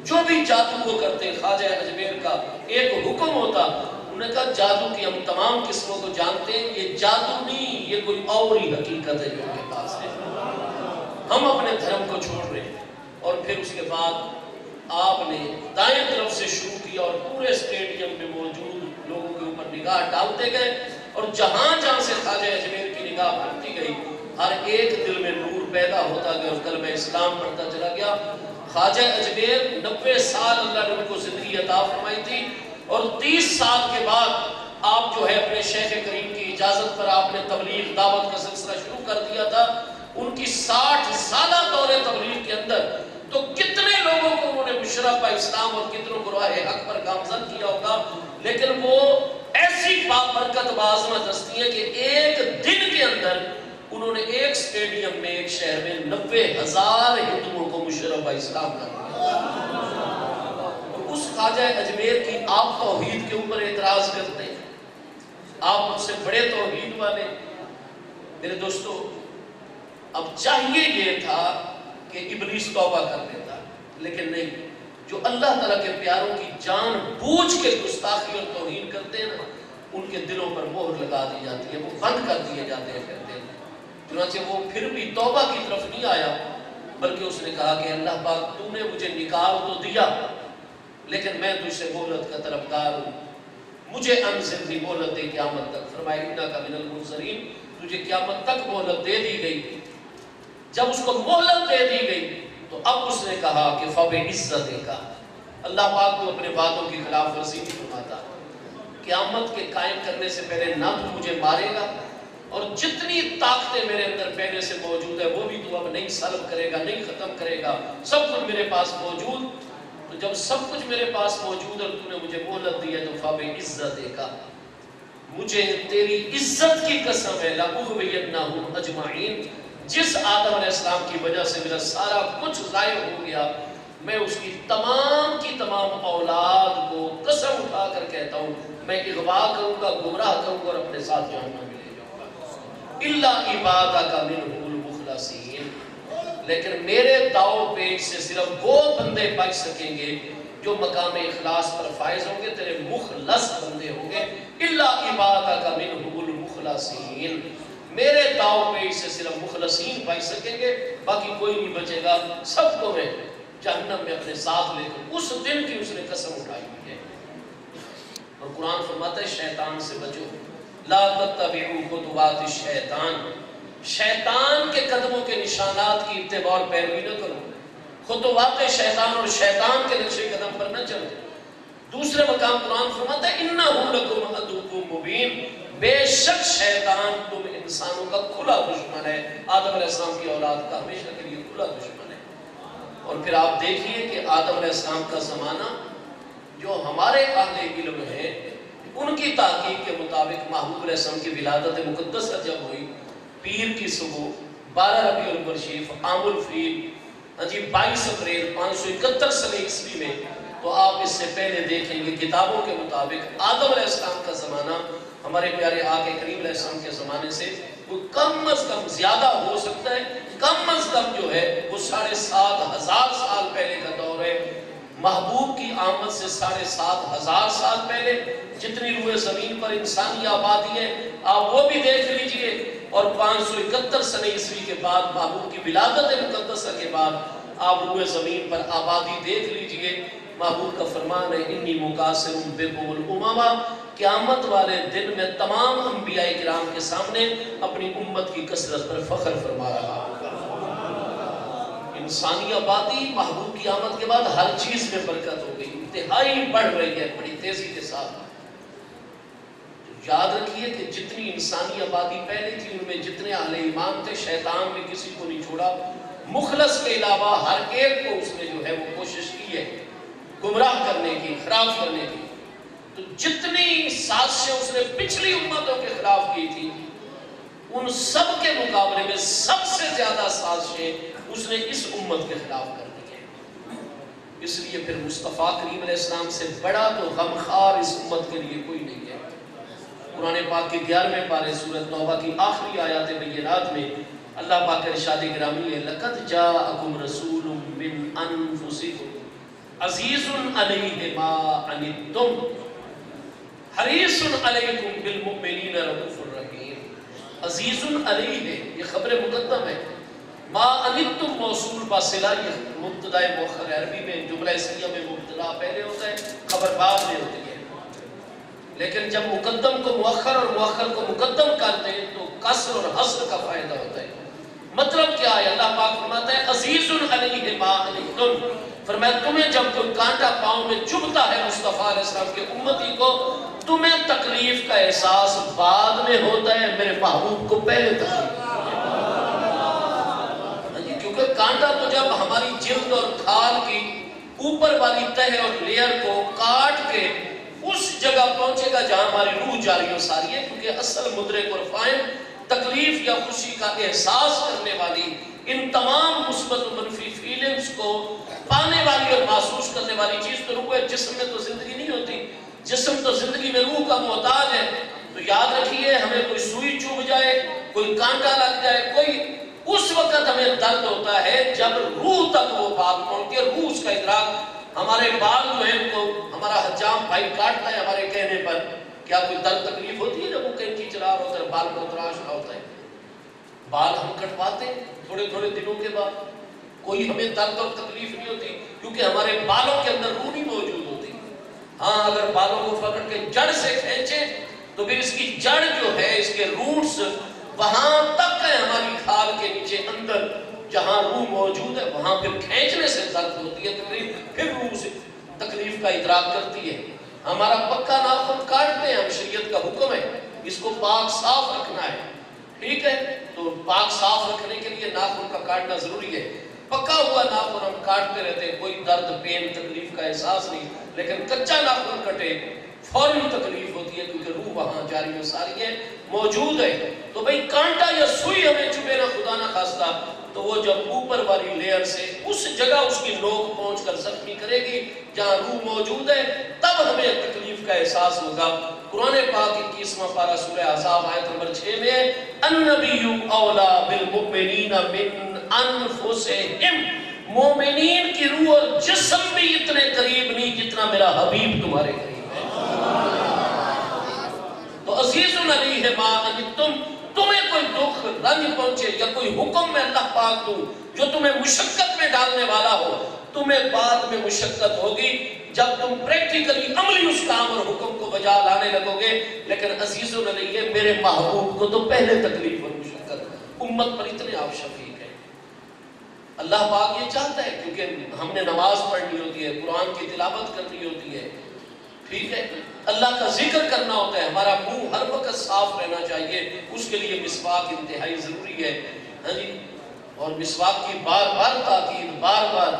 جو بھی جادو وہ کرتے خواجہ اجمیر کا ایک حکم ہوتا. انہوں نے کہا جادو کی ہم تمام قسموں کو جانتے ہیں، یہ جادو نہیں، یہ کوئی اور ہی حقیقت ہے جو ان کے پاس ہے. ہم اپنے دھرم کو چھوڑ رہے ہیں. اور پھر اس کے بعد آپ نے دائیں طرف سے شروع کیا اور پورے اسٹیڈیم میں موجود لوگوں کے اوپر نگاہ ڈالتے گئے اور جہاں جہاں سے خواجہ اجمیر کی نگاہ پڑتی گئی ہر ایک دل میں نور پیدا ہوتا گیا اور کلمہ اسلام پڑھتا چلا گیا. خواجہ اجمیر 90 سال اللہ نے ان کو زندگی عطا فرمائی تھی اور 30 سال کے بعد آپ جو ہے اپنے شیخ کریم کی اجازت پر آپ نے تبلیغ دعوت کا سلسلہ شروع کر دیا تھا. ان کی 60 سالہ دور تبلیغ کے اندر تو کتنے لوگوں کو انہوں نے مشرف اسلام اور کتنوں کو راہ حق پر گامزن کیا ہوگا. لیکن وہ ایسی برکت بازمت ہستی ہے کہ ایک دن کے اندر انہوں نے ایک سٹیڈیم میں ایک شہر میں 90,000 ہندوؤں کو مشرف اسلام کر دیا. اور اس خواجہ اجمیر کی آپ توحید کے اوپر اعتراض کرتے ہیں، آپ مجھ سے بڑے توحید والے. میرے دوستو اب چاہیے یہ تھا کہ ابلیس توبہ کر لیتا، لیکن نہیں. جو اللہ تعالیٰ کے پیاروں کی جان بوجھ کے گستاخی اور توہین کرتے ہیں نا، ان کے دلوں پر مہر لگا دی جاتی ہے، وہ بند کر دیے جاتے ہیں پھر دل. چنانچہ وہ پھر بھی توبہ کی طرف نہیں آیا، بلکہ اس نے کہا کہ اللہ پاک تو نے مجھے نکال تو دیا لیکن میں تجھ سے مہلت کا طلبگار ہوں، مجھے انظرنی مہلت دے قیامت تک. فرمایا انک من المنظرین، تجھے قیامت تک مہلت دے دی گئی. جب اس کو مہلت دے دی گئی تو اب اس نے کہا کہ فبعزت کا، اللہ پاک کو اپنے وعدوں کی خلاف ورزی نہیں فرماتا. قیامت کے قائم کرنے سے پہلے نہ تو مجھے مارے گا اور جتنی طاقتیں میرے اندر پہلے سے موجود ہے وہ بھی تو اب نہیں سلب کرے گا، نہیں ختم کرے گا. سب کچھ میرے پاس موجود. تو جب سب کچھ میرے پاس موجود اور تو نے مجھے مہلت دی ہے تو فبعزت کا، مجھے تیری عزت کی قسم ہے لأغوینہم اجمعین، جس آدم علیہ السلام کی وجہ سے میرا سارا کچھ ضائع ہو گیا، میں اس کی تمام اولاد کو قسم اٹھا کر کہتا ہوں میں اغوا کروں گا، گمراہ کروں گا اور اپنے ساتھ جہنم میں لے جاؤں گا. الا عبادک منہم المخلصین، لیکن میرے داؤ پیش سے صرف وہ بندے بچ سکیں گے جو مقام اخلاص پر فائز ہوں گے، تیرے مخلص بندے ہوں گے. الا عبادک منہم المخلصین، میرے داؤ پیش سے صرف مخلصین بچ سکیں گے، باقی کوئی نہیں بچے گا. سب کو میں جہنم میں اپنے ساتھ لے کر، اس دن کی اس نے قسم اٹھائی ہوئی ہے. اور قرآن فرماتا ہے شیطان سے بچو، لا تتبعوا خطوات الشیطان، شیطان کے قدموں کے نشانات کی اتباع اور پیروی نہ کرو. خطوات شیطان اور شیطان کے نقش قدم پر نہ چلو. دوسرے مقام قرآن فرماتا ہے انہ لکم عدو مبین، بے شک شیطان تم انسانوں کا کھلا دشمن ہے. آدم علیہ السلام کی اولاد کا ہمیشہ کے لیے کھلا دشمن ہے. اور پھر آپ دیکھیے کہ آدم علیہ السلام کا زمانہ جو ہمارے اہل علم ہیں ان کی تحقیق کے مطابق محبوب علیہ السلام کی ولادت مقدسہ جب ہوئی پیر کی صبح 12 ربیع الاول شریف عام الفیل 22 اپریل 571 سنہ عیسوی میں، تو آپ اس سے پہلے دیکھیں گے کتابوں کے مطابق آدم علیہ السلام کا زمانہ ہمارے پیارے آقا کریم علیہ السلام کے زمانے سے وہ کم از کم زیادہ ہو سکتا ہے، کم از کم جو ہے وہ 7,500 سال پہلے کا دور ہے. محبوب کی آمد سے 7,500 سال پہلے جتنی روئے زمین پر انسانی آبادی ہے آپ وہ بھی دیکھ لیجئے. اور 571 سنہ عیسوی کے بعد محبوب کی ولادت مقدسہ کے بعد آپ روئے زمین پر آبادی دیکھ لیجئے. محبوب کا فرمان ہے انی مقاصر بکم الامم، قیامت والے دن میں تمام انبیاء کرام کے سامنے اپنی امت کی کثرت پر فخر فرما رہا ہوں. انسانی آبادی محبوب کی آمد کے بعد ہر چیز میں برکت ہو گئی، انتہائی بڑھ رہی ہے بڑی تیزی کے ساتھ. یاد رکھیے کہ جتنی انسانی آبادی پہلے تھی ان میں جتنے اہل ایمان تھے شیطان نے کسی کو نہیں چھوڑا، مخلص کے علاوہ ہر ایک کو اس نے جو ہے وہ کوشش کی ہے گمراہ کرنے کی، خراب کرنے کی۔ تو جتنی سازشیں اس نے پچھلی امتوں کے خلاف کی تھی ان سب کے مقابلے میں سب سے زیادہ سازشیں اس نے اس امت کے خلاف کر دی ہیں۔ اس لیے پھر مصطفیٰ کریم علیہ السلام سے بڑا تو غمخوار اس امت کے لیے کوئی نہیں ہے۔ قرآن پاک کی 11ویں پارے سورۃ توبہ کی آخری آیات بینات میں اللہ پاک کا ارشاد گرامی ہے لَقَدْ جَاءَكُمْ رَسُولٌ مِّنْ أَنفُسِكُمْ عَزِيزٌ عَلَيْهِ مَا عَنِتُّمْ حریص علیکم بالمؤمنین رؤوف الرحیم۔ عزیز علیہ یہ خبر مقدم ہے، ما عنتم موصول باصلہ یہ مبتدا مؤخر عربی میں جملہ اسمیہ میں مبتدا پہلے ہوتا ہے خبر بعد میں ہوتی ہے، لیکن جب مقدم کو مؤخر اور مؤخر کو مقدم کرتے ہیں تو قصر اور حصر کا فائدہ ہوتا ہے۔ مطلب کیا ہے؟ اللہ پاک فرماتا ہے عزیز علیہ ما عنتم، فرمایا تمہیں جب کوئی کانٹا پاؤں میں چبھتا ہے مصطفیٰ علیہ السلام کے امتی کو تمہیں تکلیف کا احساس بعد میں ہوتا ہے، میرے محبوب کو پہلے تکلیف کیونکہ کانٹا تو جب ہماری جلد اور کھال کی اوپر والی تہہ اور لیئر کو کاٹ کے اس جگہ پہنچے گا جہاں ہماری روح جاری و ساری ہے، کیونکہ اصل مدرک اور فاہم تکلیف یا خوشی کا احساس کرنے والی ان تمام مثبت و منفی فیلنگز کو پانے والی اور محسوس کرنے والی چیز تو روح ہے۔ جسم میں تو زندگی نہیں ہوتی، جسم تو زندگی میں روح کا محتاج ہے۔ تو یاد رکھیے ہمیں کوئی سوئی چوب جائے، کوئی کانٹا لگ جائے، کوئی اس وقت ہمیں درد ہوتا ہے جب روح تک وہ بات پہنچتی ہے، روح اس کا ادراک۔ ہمارے بال جو ہیں کو ہمارا حجام بھائی کاٹتا ہے ہمارے کہنے پر، کیا کوئی درد تکلیف ہوتی ہے جب وہ کینچی چلا رہا ہوتا ہے بال کو تراش رہا ہوتا ہے؟ بال ہم کٹواتے ہیں تھوڑے تھوڑے دنوں کے بعد، کوئی ہمیں درد اور تکلیف نہیں ہوتی کیونکہ ہمارے بالوں کے اندر روح نہیں موجود ہوتی۔ ہاں اگر بالوں کو پکڑ کے جڑ سے کھینچے تو پھر اس کی جڑ جو ہے اس کے روٹس وہاں تک ہے ہماری کھال کے نیچے اندر جہاں روح موجود ہے، وہاں پھر کھینچنے سے درد ہوتی ہے تکلیف، پھر روح سے تکلیف کا ادراک کرتی ہے۔ ہمارا پکا ناخن کاٹتے ہیں، ہم شریعت کا حکم ہے اس کو پاک صاف رکھنا ہے، ٹھیک ہے؟ تو پاک صاف رکھنے کے لیے ناخن کا کاٹنا ضروری ہے۔ پکا ہوا ناخن ہم کاٹتے رہتے ہیں، کوئی درد پین تکلیف کا احساس نہیں، لیکن کچا ناخن کٹے فوراً تکلیف ہوتی ہے کیونکہ روح وہاں جاری و ساری ہے، موجود ہے۔ تو بھئی کانٹا یا سوئی ہمیں چبھے نہ خدا نہ خواستہ تو وہ جب اوپر والی لیئر سے اس جگہ اس کی نوک پہنچ کر زخمی کرے گی جہاں روح موجود ہے، تب ہمیں تکلیف کا احساس ہوگا۔ قرآن پاک 21واں پارہ سورہ احزاب آیت نمبر 6 میں النبی اولا بالمؤمنین من انفسہم، مومنین کی روح اور جسم بھی اتنے قریب نہیں جتنا میرا حبیب تمہارے قریب ہے۔ تو عزیز علیہ ما عنتم، تمہیں کوئی دکھ رنج پہنچے یا کوئی حکم میں اللہ پاک دوں جو تمہیں مشقت میں ڈالنے والا ہو، تمہیں بعد میں مشقت ہوگی جب تم پریکٹیکلی عملی اس کام اور حکم کو بجا لانے لگو گے، لیکن عزیز علیہ میرے محبوب کو تو پہلے تکلیف اور مشقت، امت پر اتنے آپ شفیق ہیں۔ اللہ پاک یہ چاہتا ہے کیونکہ ہم نے نماز پڑھنی ہوتی ہے، قرآن کی تلاوت کرنی ہوتی ہے، ٹھیک ہے، اللہ کا ذکر کرنا ہوتا ہے، ہمارا منہ ہر وقت صاف رہنا چاہیے، اس کے لیے مسواک انتہائی ضروری ہے، ہاں جی۔ اور مسواک کی بار بار تاکید، بار بار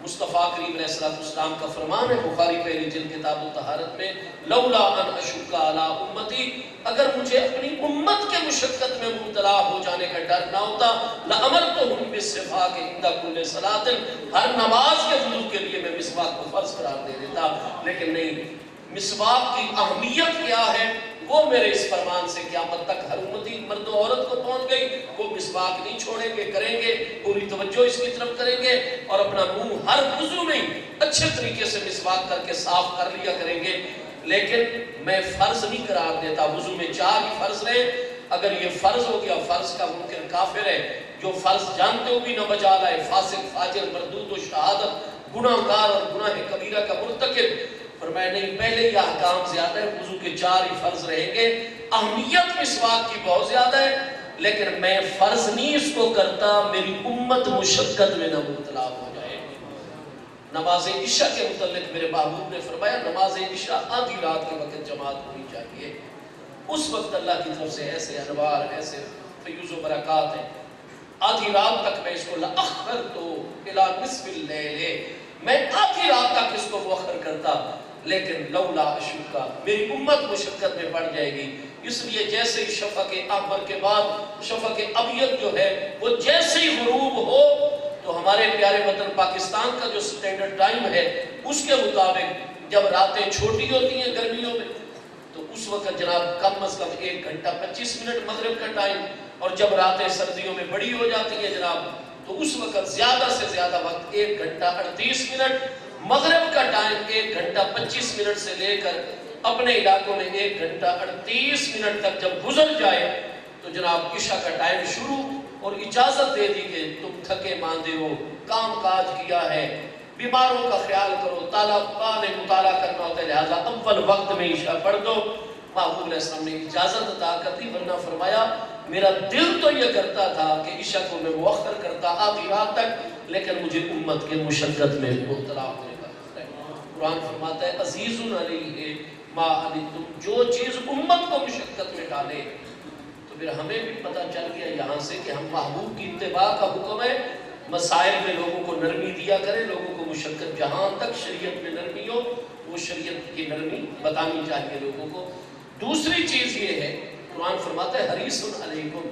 مصطفیٰ کریم علیہ السلام کا فرمان ہے بخاری پہلی جلد کتاب الطہارت میں لولا ان اشق علی امتی، اگر مجھے اپنی امت کے مشقت میں مبتلا ہو جانے کا ڈر نہ ہوتا لامرتہم بالسواک عند کل صلاۃ، ہر نماز کے وضو کے لیے میں مسواک کو فرض قرار دے دیتا، لیکن نہیں۔ مسواک کی اہمیت کیا ہے وہ میرے اس فرمان سے قیامت تک ہر امتی مرد و عورت کو پہنچ گئی، وہ مسواک نہیں چھوڑیں گے، کریں گے، پوری توجہ اس کی طرف کریں گے اور اپنا منہ ہر وضو میں اچھے طریقے سے مسواک کر کے صاف کر لیا کریں گے۔ لیکن میں فرض نہیں قرار دیتا، وضو میں 4 ہی فرض رہے، اگر یہ فرض ہو گیا فرض کا منکر کافر ہے، جو فرض جانتے ہو بھی نہ بجا لائے، فاسق فاجر مردود و شہادت، گناہ گار اور گناہ کبیرہ کا مرتکب۔ فرمایا نہیں، پہلے یہ احکام زیادہ ہے، وضو کے 4 ہی فرض رہیں گے، اہمیت مسواک کی بہت زیادہ ہے، لیکن میں فرض نہیں اس کو کرتا میری امت مشقت میں نہ مبتلا ہو جائے۔ نماز عشاء کے متعلق میرے محبوب نے فرمایا نماز عشاء آدھی رات کے وقت جماعت ہونی چاہیے، اس وقت اللہ کی طرف سے ایسے انوار، ایسے فیوز و برکات ہیں. آدھی رات تک میں اس کو لأخرتو الی نصف اللیل، میں آدھی رات تک اس کو مؤخر کرتا، لیکن لولا اشکا، میری امت مشقت میں پڑ جائے گی. اس لیے جیسے ہی شفق احمر کے بعد شفق ابیض جو ہے وہ جیسے ہی غروب ہو تو ہمارے پیارے وطن پاکستان کا جو سٹینڈرڈ ٹائم ہے اس کے مطابق جب راتیں چھوٹی ہوتی ہیں گرمیوں میں تو اس وقت جناب کم از کم 1 گھنٹہ 25 منٹ مغرب کا ٹائم، اور جب راتیں سردیوں میں بڑی ہو جاتی ہیں جناب تو اس وقت زیادہ سے زیادہ وقت 1 گھنٹہ 38 منٹ، مغرب کا ٹائم 1 گھنٹہ 25 منٹ سے لے کر اپنے علاقوں میں 1 گھنٹہ 38 منٹ تک جب گزر جائے تو جناب عشاء کا ٹائم شروع، اور اجازت دے دی کہ تم تھکے ماندے ہو، کام کاج کیا ہے، بیماروں کا خیال کرو، طالبان مطالعہ کرنا ہوتا ہے، لہذا اول وقت میں عشاء پڑھ دو. محبوب علیہ السلام نے اجازت عطا کر دی، ورنہ فرمایا میرا دل تو یہ کرتا تھا کہ عشاء کو میں مؤخر کرتا آدھی رات تک، لیکن مجھے امت کے مشقت میں مبتلا ہونے کا خطرہ ہے. قرآن فرماتا ہے عزیز علیہ ما عنتم، جو چیز امت کو مشقت میں ڈالے. تو پھر ہمیں بھی پتہ چل گیا یہاں سے کہ ہم محبوب کی اتباع کا حکم ہے، مسائل میں لوگوں کو نرمی دیا کریں، لوگوں کو مشقت، جہاں تک شریعت میں نرمی ہو وہ شریعت کی نرمی بتانی چاہیے لوگوں کو. دوسری چیز یہ ہے، قرآن فرماتا ہے حریص علیکم،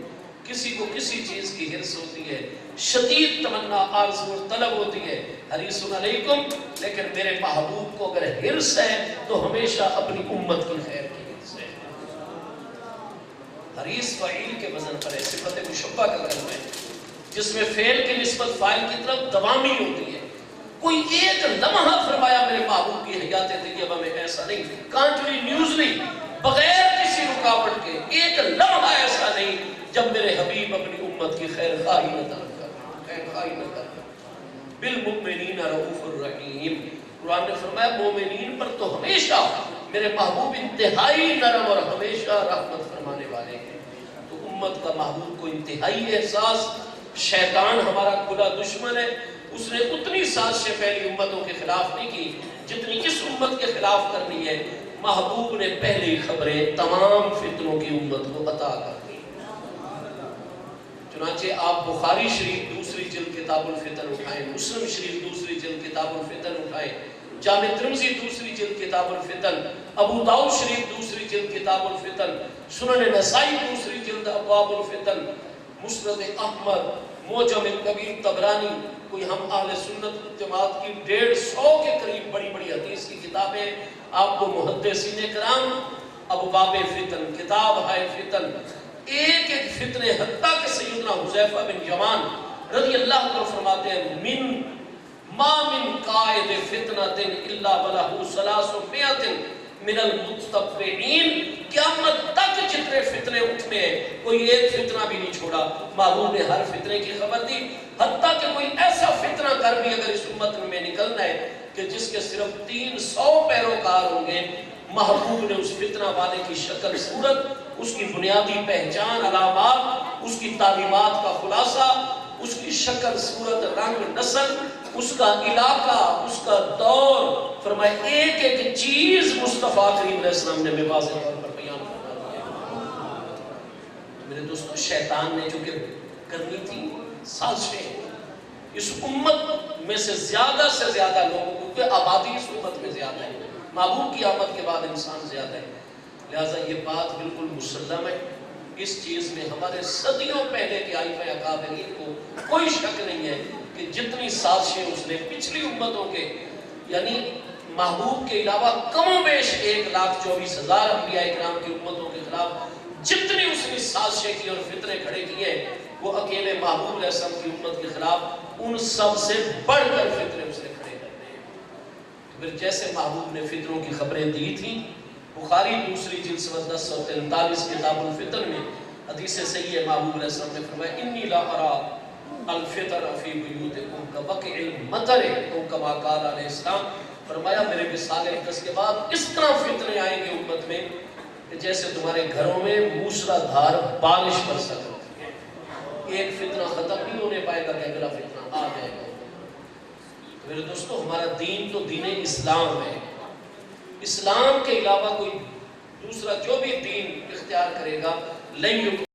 کسی کو کسی چیز کی حرص ہوتی ہے، شدید تمنا آرزو اور طلب ہوتی ہے، حریص علیکم، لیکن میرے محبوب کو اگر حرص ہے تو ہمیشہ اپنی امت کی خیر کی حرص ہے. حریص فعیل کے وزن پر ہے، صفت مشبہ کا کلمہ ہے جس میں فعل کی نسبت فاعل کی طرف دوامی ہوتی ہے. کوئی ایک لمحہ فرمایا میرے محبوب کی حیات طیبہ میں ایسا نہیں، کانٹری نیوز نہیں، بغیر کسی رکاوٹ کے ایک لمحہ ایسا نہیں جب میرے حبیب اپنی امت کی خیر خواہی نہ کرتا. بالمؤمنین رؤوف الرحیم، قرآن نے فرمایا مومنین پر تو ہمیشہ میرے محبوب انتہائی نرم اور ہمیشہ رحمت فرمانے والے ہیں. تو امت کا محبوب کو انتہائی احساس، شیطان ہمارا کھلا دشمن ہے، اس نے اتنی سازشیں پہلی امتوں کے خلاف نہیں کی جتنی اس امت کے خلاف کرنی ہے. محبوب نے پہلی خبریں تمام فتنوں کی امت کو عطا کر دی. چنانچہ آپ بخاری شریف دوسری جلد کتاب الفتن اٹھائیں، مسلم شریف دوسری جلد کتاب الفتن اٹھائیں، جامع ترمذی دوسری جلد کتاب الفتن، ابو داؤد شریف دوسری جلد کتاب الفتن، سنن نسائی دوسری جلد ابواب الفتن، مسند احمد، معجم الکبیر طبرانی، کوئی ہم اہل سنت جماعت کی 150 کے قریب بڑی بڑی حدیث کی کتابیں آپ کو محدثین کرام ابواب فتن، کتاب ہے فتن، ایک ایک فتنے، حتیٰ کہ سیدنا حذیفہ بن یمان رضی اللہ عنہ فرماتے ہیں ما من قائد فتنۃ الا ولہ 300 من المتطوعین، قیامت تک جتنے فتنے اٹھنے ہیں کوئی ایک فتنہ بھی نہیں چھوڑا. محبوب نے ہر فتنے کی خبر دی، حتیٰ کہ کوئی ایسا فتنہ کر بھی اگر اس امت میں نکلنا ہے کہ جس کے صرف 300 پیروکار ہوں گے، محبوب نے اس فتنہ والے کی شکل صورت، اس کی بنیادی پہچان، علامات، اس کی تعلیمات کا خلاصہ، اس کی شکل صورت، رنگ، نسل، اس کا علاقہ، اس کا دور، فرمائے ایک ایک چیز مصطفیٰ کریم علیہ السلام نے بے واضح طور پر بیان فرما دیا. میرے دوستو، شیطان نے جو کہ کرنی تھی سازشیں اس امت میں سے زیادہ لوگوں کو، کہ آبادی اس امت میں زیادہ ہے، محبوب کی آمد کے بعد انسان زیادہ ہے، لہٰذا یہ بات بالکل مسلم ہے. اس چیز میں ہمارے صدیوں پہلے کے ائمہ اکابرین کو کوئی شک نہیں ہے کہ جتنی سازشیں اس نے پچھلی امتوں کے، یعنی محبوب کے علاوہ کم و بیش 1,24,000 انبیاء کرام کی امتوں کے خلاف جتنی اس نے سازشیں کی اور فتنے کھڑے کیے وہ اکیلے محبوب علیہ السلام کی امت کے خلاف ان سب سے بڑھ کر فتنے اس نے کھڑے کرتے ہیں. پھر جیسے محبوب نے فتنوں کی خبریں دی تھیں، بخاری دوسری جلد 1043 کتاب الفتن میں حدیث صحیح ہے، محبوب علیہ السلام نے فرمایا انی لا ارا الفطر فی بیوتکم کوقع المطر، کما قال علیہ السلام، فرمایا میرے وصال اقدس کے بعد اس طرح فتنے آئیں گے امت میں کہ جیسے تمہارے گھروں میں موسلا دھار بارش برسک ہوتی ہے. ایک فتنہ ختم نہیں ہونے پائے گا کہ اگلا فتنہ آ جائے گا. میرے دوستو، ہمارا دین تو دین اسلام ہے، اسلام کے علاوہ کوئی دوسرا جو بھی دین اختیار کرے گا لن